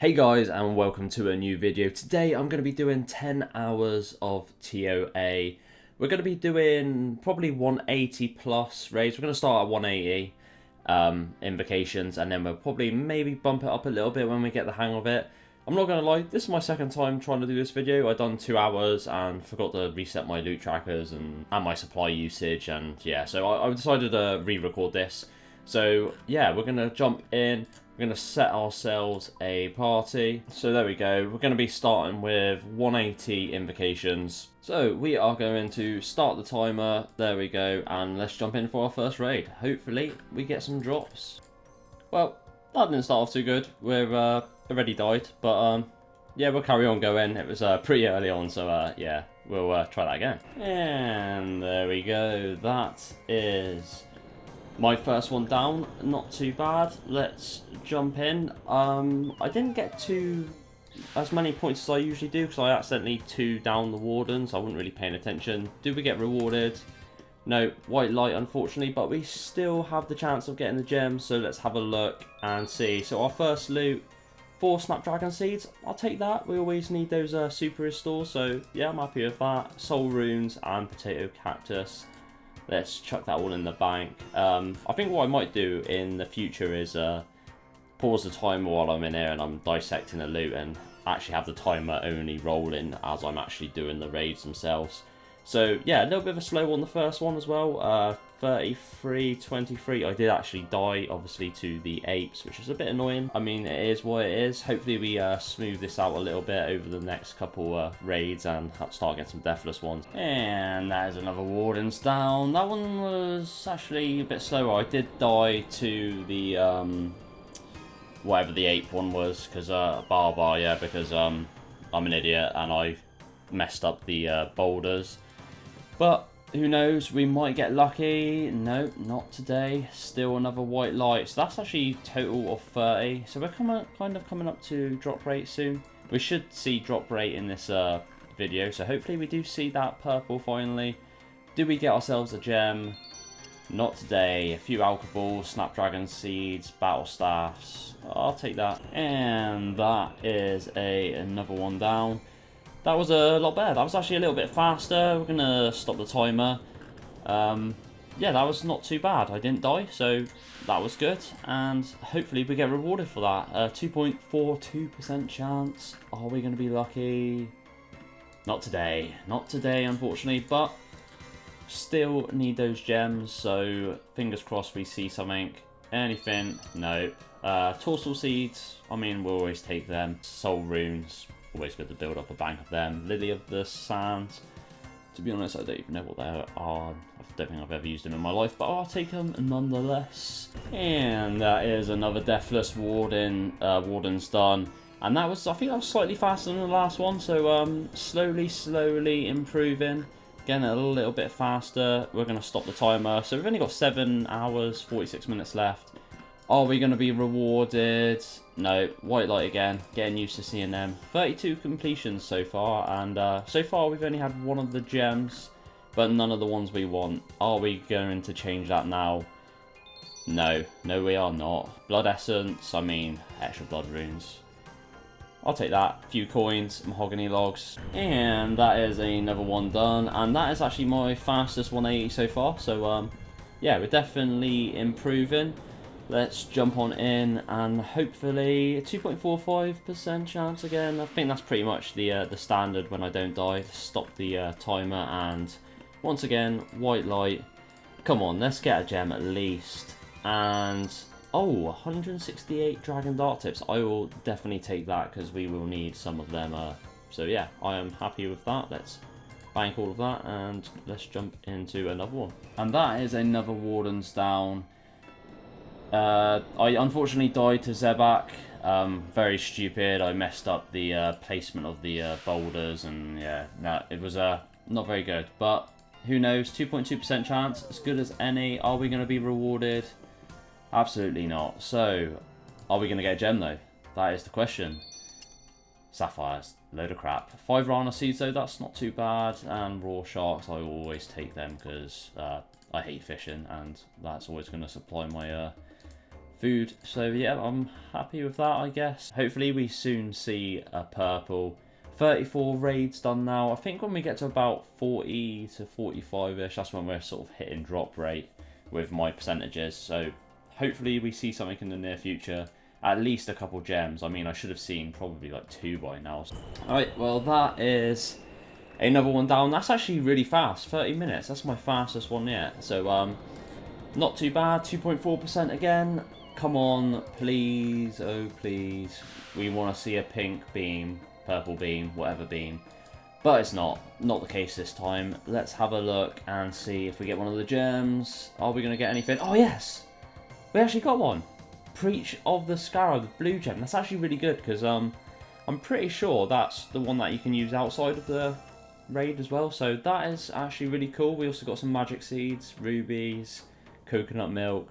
Hey guys, and welcome to a new video. Today I'm going to be doing 10 hours of TOA. We're going to be doing probably 180 plus raids. We're going to start at 180 invocations, and then we'll probably maybe bump it up a little bit when we get the hang of it. I'm not going to lie, this is my second time trying to do this video. I done 2 hours and forgot to reset my loot trackers and my supply usage, and yeah, so I decided to re-record this. So yeah, we're going to jump in. We're going to set ourselves a party. So there we go. We're going to be starting with 180 invocations. So we are going to start the timer. There we go. And let's jump in for our first raid. Hopefully we get some drops. Well, that didn't start off too good. We've already died. But yeah, we'll carry on going. It was pretty early on. So yeah, we'll try that again. And there we go. That is my first one down, not too bad. Let's jump in. I didn't get to as many points as I usually do because I accidentally 2 down the wardens. I wasn't really paying attention. Did we get rewarded? No, white light unfortunately, but we still have the chance of getting the gems, so let's have a look and see. So our first loot, 4 snapdragon seeds. I'll take that. We always need those super restores, so yeah, I'm happy with that. Soul runes and potato cactus. Let's chuck that all in the bank. I think what I might do in the future is pause the timer while I'm in here and I'm dissecting the loot and actually have the timer only rolling as I'm actually doing the raids themselves. So yeah, a little bit of a slow on the first one as well. 33-23. I did actually die, obviously, to the apes, which is a bit annoying. I mean, it is what it is. Hopefully we smooth this out a little bit over the next couple raids and start getting some deathless ones. And that is another warden's down. That one was actually a bit slower. I did die to the whatever the ape one was, because because I'm an idiot and I messed up the boulders. But who knows, we might get lucky. No, not today. Still another white light. So that's actually total of 30. So we're kind of coming up to drop rate soon. We should see drop rate in this video. So hopefully we do see that purple finally. Did we get ourselves a gem? Not today. A few alcohols, snapdragon seeds, battle staffs. I'll take that. And that is another one down. That was a lot better. That was actually a little bit faster. We're going to stop the timer. Yeah, that was not too bad. I didn't die, so that was good. And hopefully we get rewarded for that. 2.42% chance. Are we going to be lucky? Not today. Not today, unfortunately. But still need those gems. So fingers crossed we see something. Anything? No. Torsal seeds. I mean, we'll always take them. Soul runes. Always good to build up a bank of them. Lily of the Sands. To be honest, I don't even know what they are. I don't think I've ever used them in my life, but I'll take them nonetheless. And that is another deathless warden. Warden's done. And that was, I think that was slightly faster than the last one. So slowly improving. Getting a little bit faster. We're going to stop the timer. So we've only got 7 hours, 46 minutes left. Are we going to be rewarded? No, white light again. Getting used to seeing them. 32 completions so far, and so far we've only had one of the gems, but none of the ones we want. Are we going to change that now? No, we are not. Blood essence, I mean, extra blood runes. I'll take that. A few coins, mahogany logs, and that is another one done. And that is actually my fastest 180 so far. So yeah, we're definitely improving. Let's jump on in and hopefully a 2.45% chance again. I think that's pretty much the standard when I don't die. Stop the timer and once again, white light. Come on, let's get a gem at least. And oh, 168 dragon dart tips. I will definitely take that because we will need some of them. So yeah, I am happy with that. Let's bank all of that and let's jump into another one. And that is another warden's down. I unfortunately died to Zebak. Very stupid. I messed up the placement of the boulders, and yeah, no, it was not very good. But who knows? 2.2% chance, as good as any. Are we going to be rewarded? Absolutely not. So, are we going to get a gem though? That is the question. Sapphires, load of crap. 5 Rana seeds though, that's not too bad. And raw sharks, I always take them because I hate fishing, and that's always going to supply my food. So yeah, I'm happy with that, I guess. Hopefully we soon see a purple. 34 raids done now. I think when we get to about 40 to 45ish, that's when we're sort of hitting drop rate with my percentages. So hopefully we see something in the near future. At least a couple gems. I mean, I should have seen probably like 2 by now. Alright, well that is another one down. That's actually really fast. 30 minutes. That's my fastest one yet. So not too bad. 2.4% again. Come on, please. Oh, please. We want to see a pink beam, purple beam, whatever beam. But it's not the case this time. Let's have a look and see if we get one of the gems. Are we going to get anything? Oh, yes. We actually got one. Preach of the Scarab, blue gem. That's actually really good because I'm pretty sure that's the one that you can use outside of the raid as well. So that is actually really cool. We also got some magic seeds, rubies, coconut milk.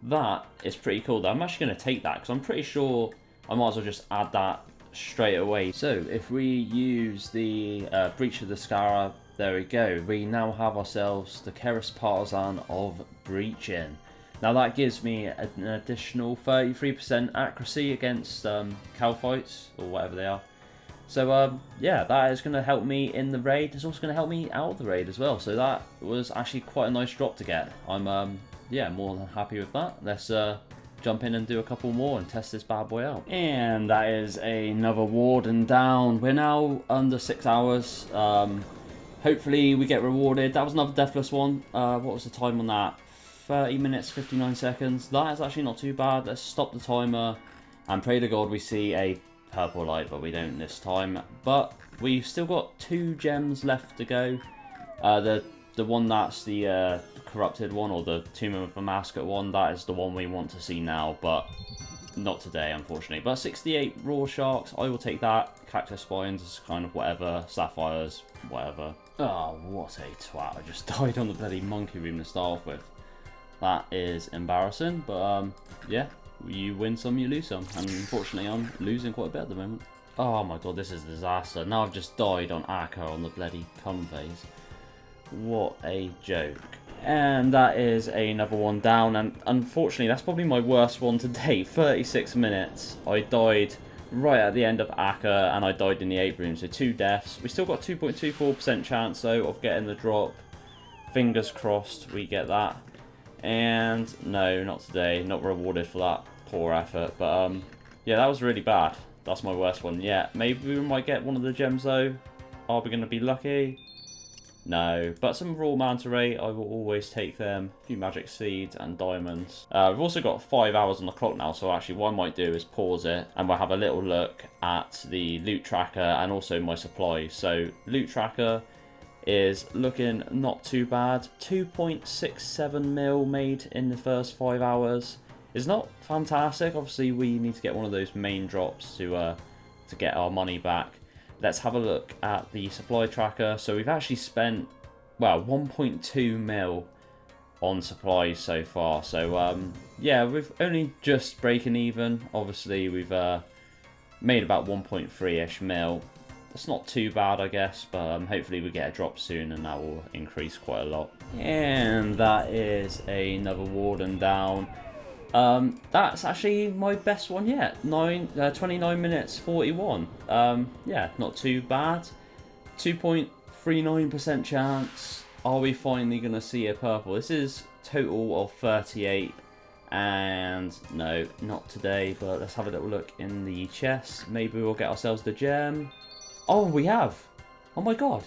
That is pretty cool though. I'm actually going to take that because I'm pretty sure I might as well just add that straight away. So if we use the Breach of the Scarab, there we go. We now have ourselves the Keris Partisan of Breaching. Now that gives me an additional 33% accuracy against cow fights, or whatever they are. So yeah, that is going to help me in the raid. It's also going to help me out of the raid as well. So that was actually quite a nice drop to get. I'm yeah, more than happy with that. Let's jump in and do a couple more and test this bad boy out. And that is another warden down. We're now under 6 hours. Hopefully we get rewarded. That was another deathless one. What was the time on that? 30 minutes, 59 seconds. That is actually not too bad. Let's stop the timer and pray to God we see a purple light, but we don't this time. But we've still got 2 gems left to go. The one that's the corrupted one, or the Tomb of Amascut one, that is the one we want to see now, but not today, unfortunately. But 68 raw sharks, I will take that. Cactus spines, kind of whatever. Sapphires, whatever. Oh, what a twat. I just died on the bloody monkey room to start off with. That is embarrassing, but yeah, you win some, you lose some, and unfortunately I'm losing quite a bit at the moment. Oh my god, this is a disaster. Now I've just died on Akka on the bloody cum phase. What a joke. And that is another one down, and unfortunately that's probably my worst one to date. 36 minutes. I died right at the end of Akka, and I died in the 8 room, so 2 deaths. We still got 2.24% chance though of getting the drop. Fingers crossed we get that. And no, not today. Not rewarded for that poor effort. But yeah, that was really bad. That's my worst one yet. Maybe we might get one of the gems though. Are we going to be lucky? No. But some raw manta ray, I will always take them. A few magic seeds and diamonds. We've also got 5 hours on the clock now. So actually what I might do is pause it and we'll have a little look at the loot tracker and also my supplies. So loot tracker is looking not too bad. 2.67 mil made in the first 5 hours. It's not fantastic. Obviously we need to get one of those main drops to get our money back. Let's have a look at the supply tracker. So we've actually spent, well, 1.2 mil on supplies so far. So yeah, we've only just breaking even. Obviously we've made about 1.3ish mil. That's not too bad, I guess, but hopefully we get a drop soon and that will increase quite a lot. And that is another warden down. That's actually my best one yet. 29 minutes 41. Yeah, not too bad. 2.39% chance. Are we finally going to see a purple? This is total of 38. And no, not today, but let's have a little look in the chest. Maybe we'll get ourselves the gem. Oh, we have. Oh my god.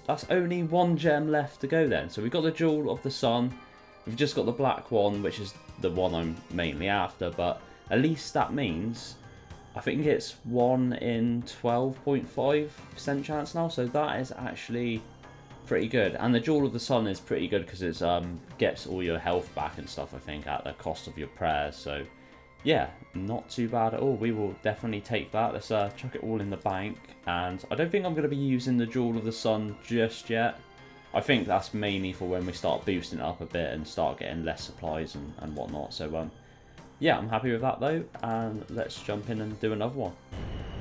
That's only 1 gem left to go then. So we've got the Jewel of the Sun. We've just got the black one, which is the one I'm mainly after. But at least that means I think it's 1 in 12.5% chance now. So that is actually pretty good. And the Jewel of the Sun is pretty good because it gets all your health back and stuff, I think, at the cost of your prayers. So yeah, not too bad at all. We will definitely take that. Let's chuck it all in the bank. And I don't think I'm going to be using the Jewel of the Sun just yet. I think that's mainly for when we start boosting it up a bit and start getting less supplies and whatnot. So yeah, I'm happy with that though. And let's jump in and do another one.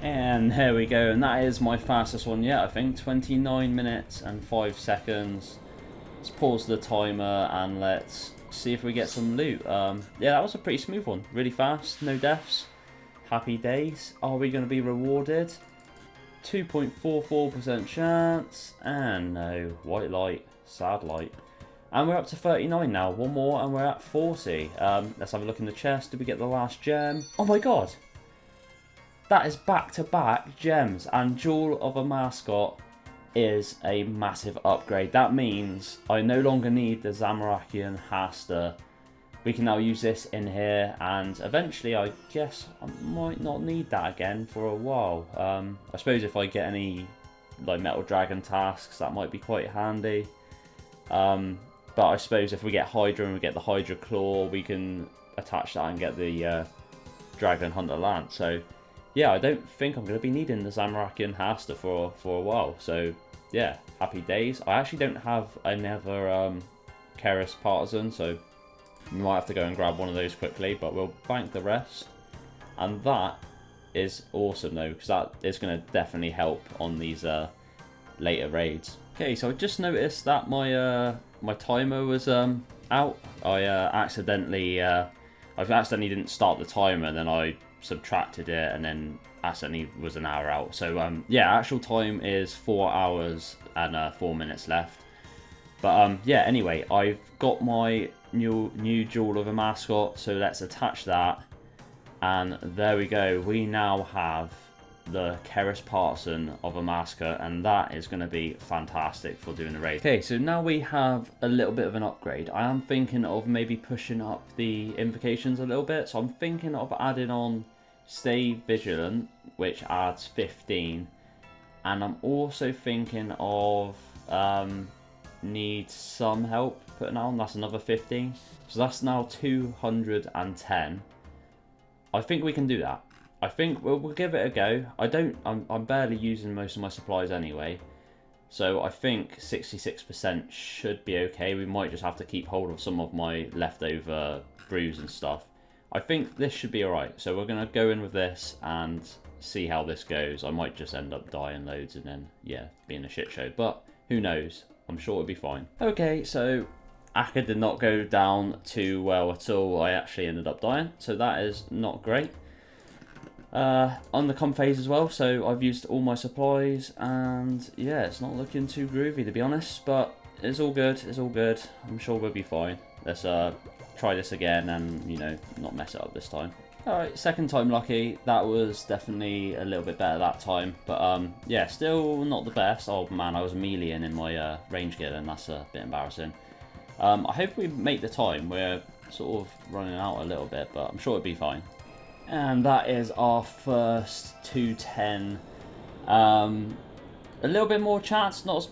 And here we go. And that is my fastest one yet, I think. 29 minutes and 5 seconds. Let's pause the timer and let's see if we get some loot. Yeah, that was a pretty smooth one. Really fast, no deaths. Happy days. Are we going to be rewarded? 2.44% chance. And no, white light, sad light. And we're up to 39 now. One more and we're at 40. Let's have a look in the chest. Did we get the last gem? Oh my god. That is back-to-back gems. And Jewel of a Mascot is a massive upgrade. That means I no longer need the Zamarakian Hasta. We can now use this in here, and eventually I guess I might not need that again for a while. I suppose if I get any like Metal Dragon tasks, that might be quite handy. But I suppose if we get Hydra and we get the Hydra Claw, we can attach that and get the Dragon Hunter Lance. So yeah, I don't think I'm going to be needing the Zamarakian Hasta for a while. So yeah, happy days. I actually don't have another Keris Partisan, so we might have to go and grab one of those quickly, but we'll bank the rest. And that is awesome though, because that is going to definitely help on these later raids. Okay, so I just noticed that my my timer was out. I accidentally didn't start the timer, and then I subtracted it, and then accidentally was an hour out. So yeah, actual time is 4 hours and 4 minutes left. But yeah, anyway, I've got my new Jewel of a Mascot, so let's attach that. And there we go. We now have the Keris Partisan of a Mascot, and that is going to be fantastic for doing the raid. Okay, so now we have a little bit of an upgrade. I am thinking of maybe pushing up the invocations a little bit. So I'm thinking of adding on Stay Vigilant, which adds 15. And I'm also thinking of Need Some Help putting on, that's another 15. So that's now 210. I think we can do that. I think we'll give it a go. I'm barely using most of my supplies anyway. So I think 66% should be okay. We might just have to keep hold of some of my leftover brews and stuff. I think this should be alright. So we're going to go in with this and see how this goes. I might just end up dying loads and then, yeah, being a shit show. But who knows? I'm sure it'll be fine. Okay, so Akka did not go down too well at all. I actually ended up dying. So that is not great. On the com phase as well, so I've used all my supplies, and yeah, it's not looking too groovy to be honest, but it's all good, it's all good. I'm sure we'll be fine. Let's try this again and, you know, not mess it up this time. Alright, second time lucky. That was definitely a little bit better that time, but yeah, still not the best. Oh man, I was meleeing in my range gear, and that's a bit embarrassing. I hope we make the time. We're sort of running out a little bit, but I'm sure it'll be fine. And that is our first 210. A little bit more chance, not as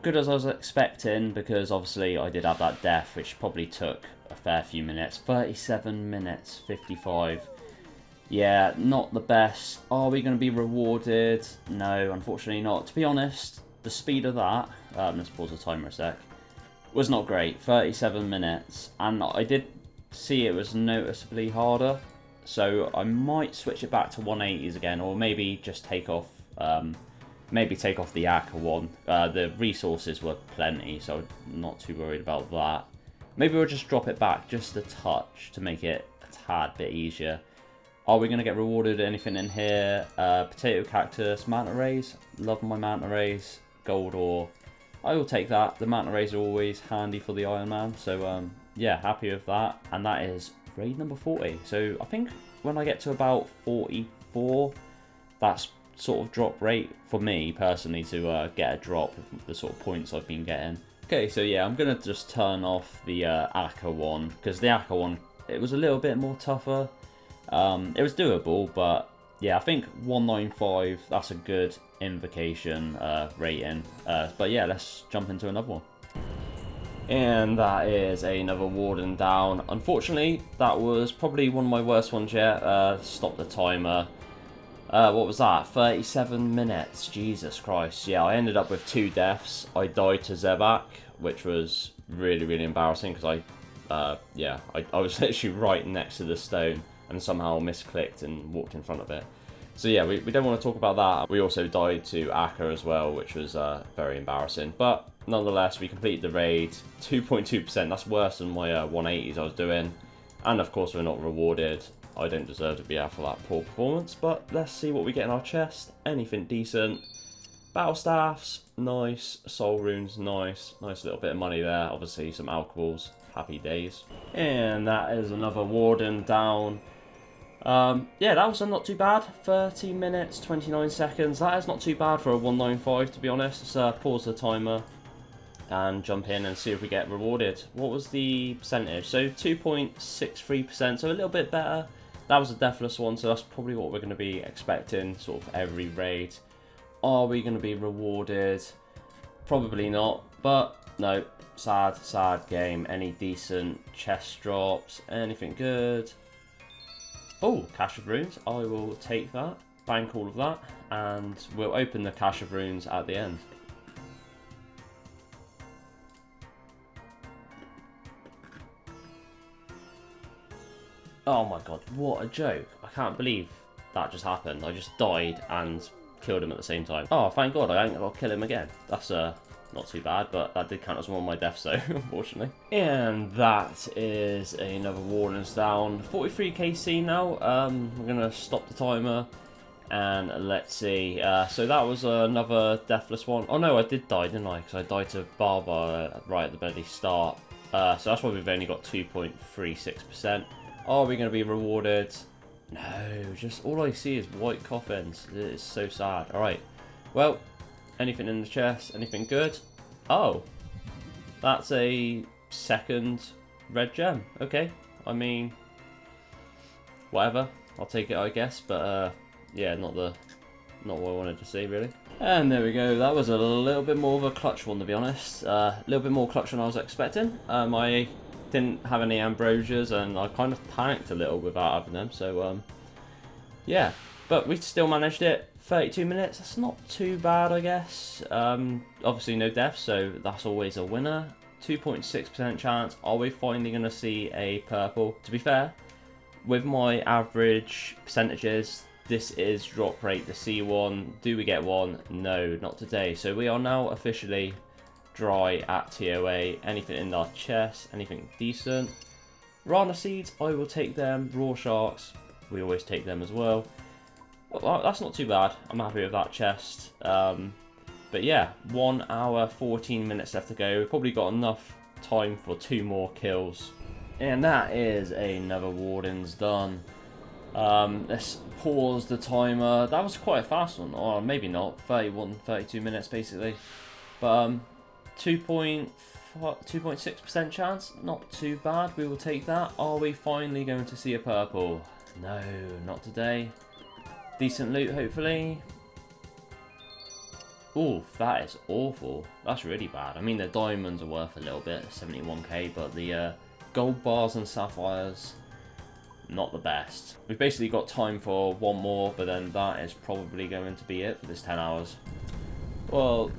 good as I was expecting, because obviously I did have that death, which probably took a fair few minutes. 37 minutes, 55. Yeah, not the best. Are we going to be rewarded? No, unfortunately not. To be honest, the speed of that, let's pause the timer a sec, was not great. 37 minutes, and I did see it was noticeably harder. So I might switch it back to 180s again, or maybe just take off the Akka one. The resources were plenty, so I'm not too worried about that. Maybe we'll just drop it back just a touch to make it a tad bit easier. Are we going to get rewarded anything in here? Potato Cactus, Manta Rays. Love my Manta Rays. Gold ore. I will take that. The Manta Rays are always handy for the Ironman. So yeah, happy with that. And that is raid number 40. So I think when I get to about 44, that's sort of drop rate for me personally to get a drop of the sort of points I've been getting. Okay, so yeah, I'm gonna just turn off the Akka one, because the Akka one, it was a little bit more tougher. It was doable, but yeah, I think 195, that's a good invocation rating. But yeah, let's jump into another one. And that is another Warden down. Unfortunately, that was probably one of my worst ones yet. Stop the timer. What was that? 37 minutes. Jesus Christ. Yeah, I ended up with 2 deaths. I died to Zebak, which was really, really embarrassing, because I was literally right next to the stone and somehow misclicked and walked in front of it. So yeah, we don't want to talk about that. We also died to Akka as well, which was very embarrassing. But nonetheless, we completed the raid. 2.2%, that's worse than my 180s I was doing. And of course, we're not rewarded. I don't deserve to be out for that poor performance, but let's see what we get in our chest. Anything decent. Battle staffs, nice. Soul runes, nice. Nice little bit of money there. Obviously, some alcohols. Happy days. And that is another warden down. Yeah, that was not too bad. 30 minutes, 29 seconds. That is not too bad for a 195, to be honest. Let's pause the timer and jump in and see if we get rewarded. What was the percentage? So 2.63%, so a little bit better. That was a deathless one, so that's probably what we're going to be expecting sort of every raid. Are we going to be rewarded? Probably not, but no. Sad game. Any decent chest drops? Anything good? Oh, Cache of Runes. I will take that. Bank all of that. And we'll open the Cache of Runes at the end. Oh my god, what a joke. I can't believe that just happened. I just died and killed him at the same time. Oh, thank god, I ain't got to kill him again. That's not too bad, but that did count as one of my deaths though, unfortunately. And that is another warden's down. 43 KC now. We're going to stop the timer and let's see. So that was another deathless one. Oh no, I did die, didn't I? Because I died to Barbar right at the very start. So that's why we've only got 2.36%. Are we going to be rewarded? No, just all I see is white coffins. It is so sad. Alright, well, anything in the chest? Anything good? Oh, that's a second red gem. Okay, I mean, whatever. I'll take it, I guess. But yeah, not what I wanted to see, really. And there we go. That was a little bit more of a clutch one, to be honest. A little bit more clutch than I was expecting. I didn't have any ambrosias, and I kind of panicked a little without having them. So yeah, but we still managed it. 32 minutes, that's not too bad, I guess. Obviously no deaths, so that's always a winner. 2.6% chance. Are we finally going to see a purple? To be fair, with my average percentages, this is drop rate, the C1. Do we get one? No, not today. So we are now officially dry at TOA. Anything in our chest? Anything decent? Rana seeds, I will take them. Raw sharks, we always take them as well. Well, that's not too bad. I'm happy with that chest. But yeah, 1 hour, 14 minutes left to go. We've probably got enough time for 2 more kills. And that is another warden's done. Let's pause the timer. That was quite a fast one. Or maybe not. 31, 32 minutes basically. But 2.6% chance. Not too bad. We will take that. Are we finally going to see a purple? No, not today. Decent loot, hopefully. Ooh, that is awful. That's really bad. I mean, the diamonds are worth a little bit, 71k, but the gold bars and sapphires, not the best. We've basically got time for one more, but then that is probably going to be it for this 10 hours. Well,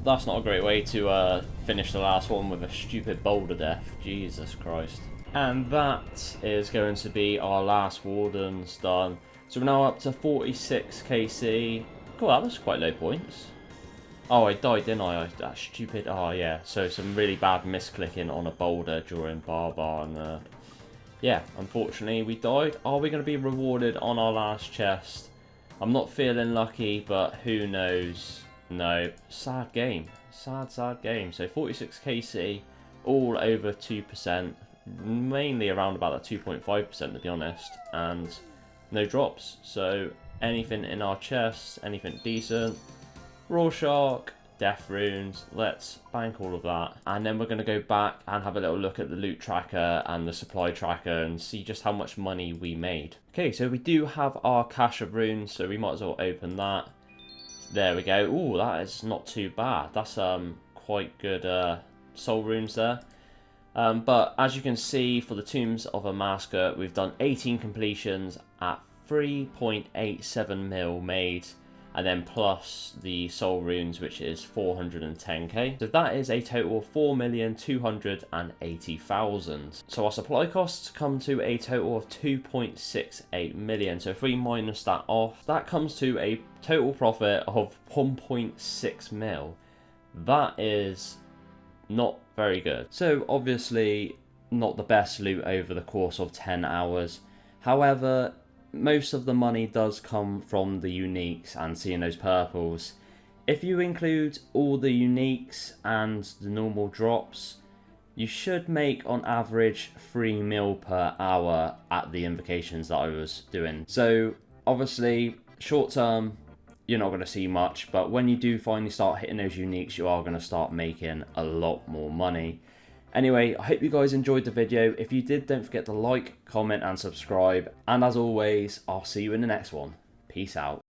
that's not a great way to finish the last one with a stupid boulder death. Jesus Christ. And that is going to be our last wardens done. So we're now up to 46 KC. Cool, that was quite low points. Oh, I died, didn't I? That stupid. Oh, yeah. So some really bad misclicking on a boulder during Barbar. And yeah, unfortunately, we died. Are we going to be rewarded on our last chest? I'm not feeling lucky, but who knows? No. Sad game. Sad game. So 46 KC, all over 2%. Mainly around about that 2.5%, to be honest. And no drops, so anything in our chests, anything decent. Raw shark, death runes, let's bank all of that. And then we're going to go back and have a little look at the loot tracker and the supply tracker and see just how much money we made. Okay, so we do have our cache of runes, so we might as well open that. There we go. Ooh, that is not too bad. That's quite good soul runes there. But as you can see, for the Tombs of Amascut, we've done 18 completions at 3.87 mil made, and then plus the soul runes, which is 410k. So that is a total of 4,280,000. So our supply costs come to a total of 2.68 million. So if we minus that off, that comes to a total profit of 1.6 mil. That is not very good. So obviously not the best loot over the course of 10 hours. However, most of the money does come from the uniques and seeing those purples. If you include all the uniques and the normal drops, you should make on average 3 mil per hour at the invocations that I was doing. So obviously short term you're not going to see much, but when you do finally start hitting those uniques, you are going to start making a lot more money. Anyway, I hope you guys enjoyed the video. If you did, don't forget to like, comment and subscribe. And as always, I'll see you in the next one. Peace out.